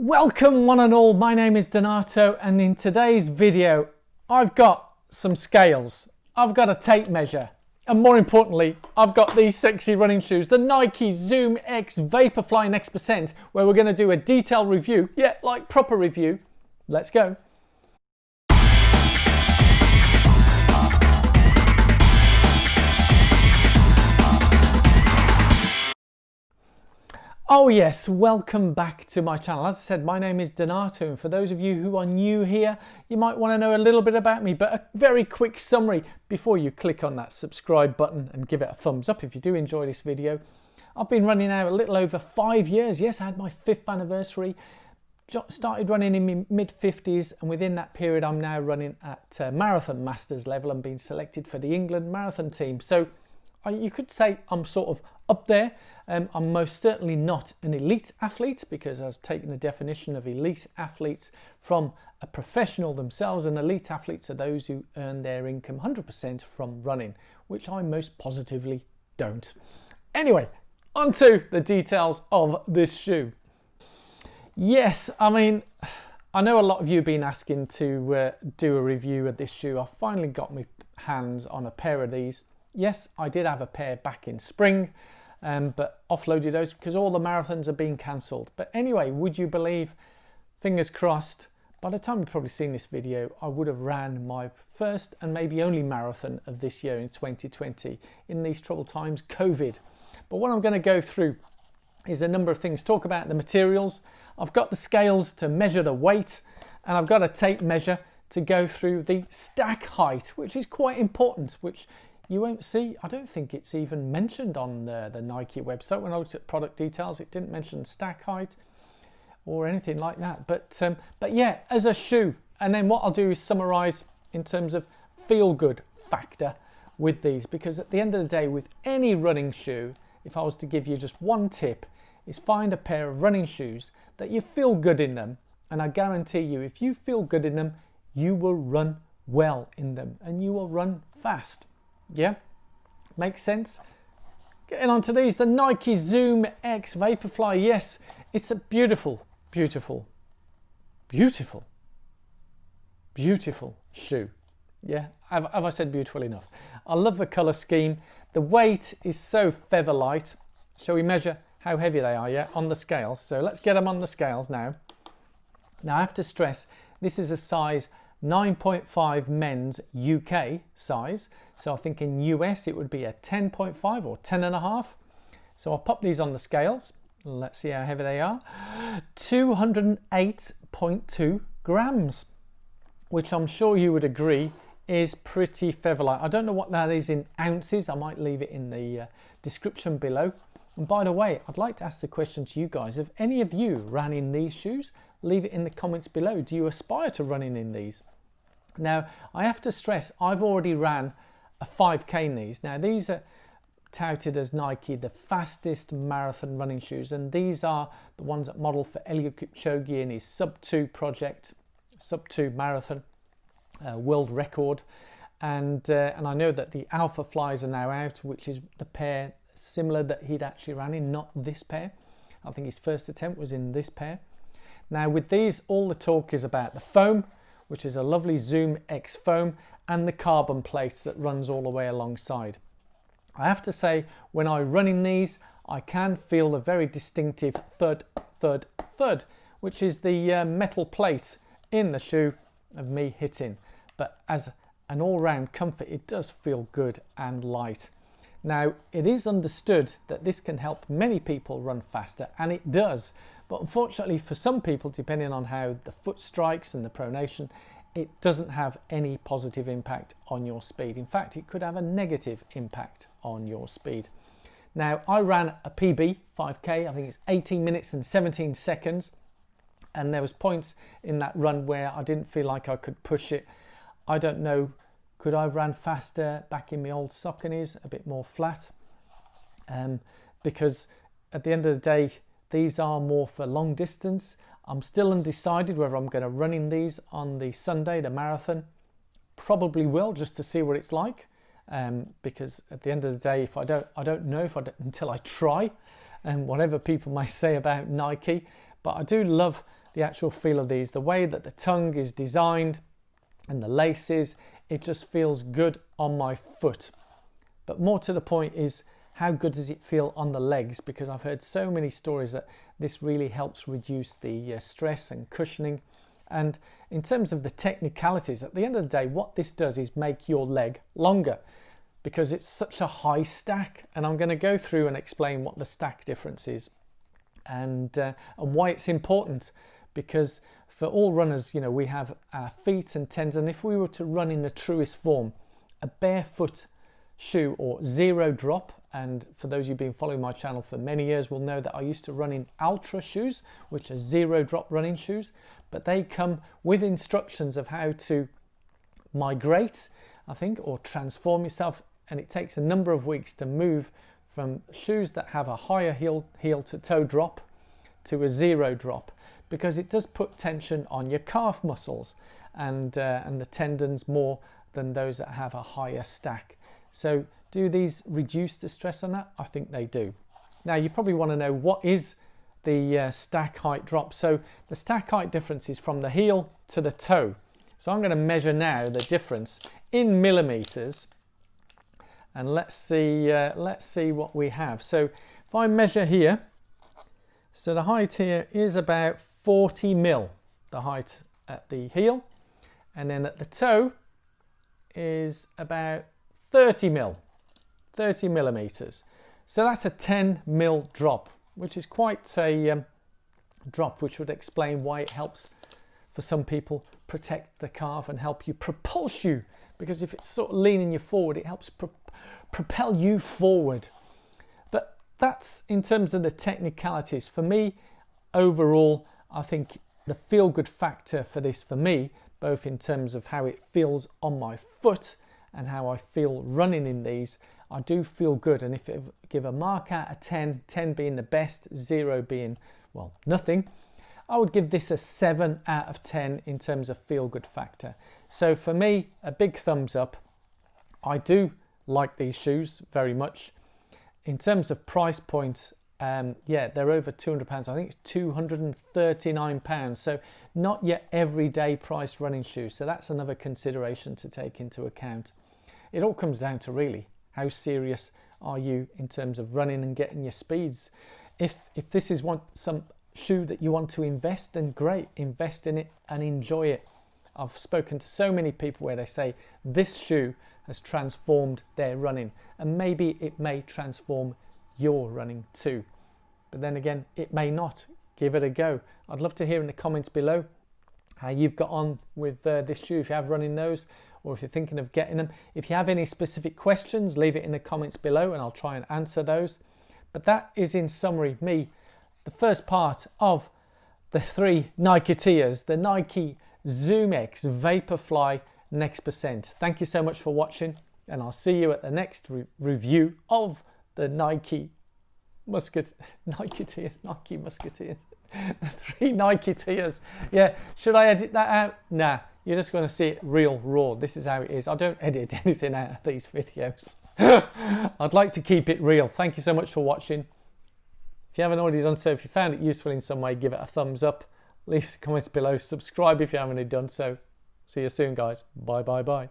Welcome one and all, my name is Donato, and in today's video I've got some scales, I've got a tape measure, and more importantly I've got these sexy running shoes, the Nike ZoomX Vaporfly Next, where we're going to do a detailed review, like proper review. Let's go. Oh yes, welcome back to my channel. As I said, my name is Donato, and for those of you who are new here, you might want to know a little bit about me, but a very quick summary before you click on that subscribe button and give it a thumbs up if you do enjoy this video. I've been running now a little over 5 years. Yes, I had my 5th anniversary. Started running in my mid-50s, and within that period I'm now running at marathon masters level and being selected for the England marathon team. So you could say I'm sort of up there. I'm most certainly not an elite athlete, because I've taken the definition of elite athletes from a professional themselves, and elite athletes are those who earn their income 100% from running, which I most positively don't. Anyway, on to the details of this shoe. Yes, I mean, I know a lot of you have been asking to do a review of this shoe. I finally got my hands on a pair of these. Yes, I did have a pair back in spring, but offloaded those because all the marathons are being cancelled. But anyway, would you believe, fingers crossed, by the time you've probably seen this video, I would have ran my first and maybe only marathon of this year in 2020 in these troubled times, COVID. But what I'm going to go through is a number of things. Talk about the materials. I've got the scales to measure the weight, and I've got a tape measure to go through the stack height, which is quite important, which you won't see. I don't think it's even mentioned on the Nike website. When I looked at product details, it didn't mention stack height or anything like that. But yeah, as a shoe. And then what I'll do is summarize in terms of feel good factor with these, because at the end of the day, with any running shoe, if I was to give you just one tip, is find a pair of running shoes that you feel good in them. And I guarantee you, if you feel good in them, you will run well in them and you will run fast. Yeah, makes sense. Getting on to these, the Nike ZoomX Vaporfly. Yes, it's a beautiful, beautiful, beautiful, beautiful shoe. Yeah, have I said beautiful enough? I love the colour scheme. The weight is so feather light. Shall we measure how heavy they are, yeah, on the scales? So let's get them on the scales now. Now I have to stress, this is a size 9.5 men's UK size. So I think in US it would be a 10.5 or 10.5. So I'll pop these on the scales. Let's see how heavy they are. 208.2 grams, which I'm sure you would agree is pretty feather light. I don't know what that is in ounces. I might leave it in the description below. And by the way, I'd like to ask the question to you guys, if any of you ran in these shoes, leave it in the comments below. Do you aspire to running in these? Now, I have to stress, I've already ran a 5K in these. Now, these are touted as Nike, the fastest marathon running shoes, and these are the ones that model for Eliud Kipchoge in his sub-2 project, sub-2 marathon world record. And I know that the Alpha Flies are now out, which is the pair similar that he'd actually ran in, not this pair. I think his first attempt was in this pair. Now with these, all the talk is about the foam, which is a lovely ZoomX foam, and the carbon plate that runs all the way alongside. I have to say, when I run in these, I can feel the very distinctive thud, thud, thud, which is the metal plate in the shoe of me hitting. But as an all-round comfort, it does feel good and light. Now, it is understood that this can help many people run faster, and it does. But unfortunately for some people, depending on how the foot strikes and the pronation, it doesn't have any positive impact on your speed. In fact, it could have a negative impact on your speed. Now, I ran a PB 5K, I think it's 18 minutes and 17 seconds. And there was points in that run where I didn't feel like I could push it. I don't know, could I have ran faster back in my old Sauconys, a bit more flat? Because at the end of the day, these are more for long distance. I'm still undecided whether I'm going to run in these on the Sunday, the marathon. Probably will, just to see what it's like. Because at the end of the day, if I don't know until I try. And whatever people may say about Nike, but I do love the actual feel of these, the way that the tongue is designed and the laces, it just feels good on my foot. But more to the point is, how good does it feel on the legs? Because I've heard so many stories that this really helps reduce the stress and cushioning. And in terms of the technicalities, at the end of the day, what this does is make your leg longer because it's such a high stack. And I'm going to go through and explain what the stack difference is and why it's important. Because for all runners, you know, we have our feet and tendons. And if we were to run in the truest form, a barefoot shoe or zero drop, and for those of you who've been following my channel for many years will know that I used to run in Ultra shoes, which are zero drop running shoes, but they come with instructions of how to migrate, I think, or transform yourself, and it takes a number of weeks to move from shoes that have a higher heel to toe drop to a zero drop, because it does put tension on your calf muscles and the tendons more than those that have a higher stack. So do these reduce the stress on that? I think they do. Now you probably want to know, what is the stack height drop? So the stack height difference is from the heel to the toe. So I'm going to measure now the difference in millimeters, and let's see what we have. So if I measure here, so the height here is about 40 mil, the height at the heel, and then at the toe is about 30 millimeters. So that's a 10 mil drop, which is quite a drop, which would explain why it helps for some people protect the calf and help you propulse you, because if it's sort of leaning you forward, it helps propel you forward. But that's in terms of the technicalities. For me, overall, I think the feel-good factor for this, for me, both in terms of how it feels on my foot and how I feel running in these, I do feel good. And if I give a mark out of 10, 10 being the best, 0 being, well, nothing, I would give this a 7 out of 10 in terms of feel good factor. So for me, a big thumbs up. I do like these shoes very much. In terms of price point, yeah, they're over £200. I think it's £239. So not yet everyday price running shoes. So that's another consideration to take into account. It all comes down to really how serious are you in terms of running and getting your speeds. If this is some shoe that you want to invest in, great, invest in it and enjoy it. I've spoken to so many people where they say this shoe has transformed their running, and maybe it may transform your running too. But then again, it may not. Give it a go. I'd love to hear in the comments below how you've got on with this shoe, if you have running those, or if you're thinking of getting them. If you have any specific questions, leave it in the comments below and I'll try and answer those. But that is, in summary, the first part of the 3 Niketeers, the Nike ZoomX Vaporfly Next Percent. Thank you so much for watching, and I'll see you at the next review of the Nike Musketeers. The 3 Niketeers. Yeah, should I edit that out? Nah, you're just going to see it real raw. This is how it is. I don't edit anything out of these videos. I'd like to keep it real. Thank you so much for watching. If you haven't already done so, if you found it useful in some way, give it a thumbs up. Leave some comments below. Subscribe if you haven't already done so. See you soon, guys. Bye, bye, bye.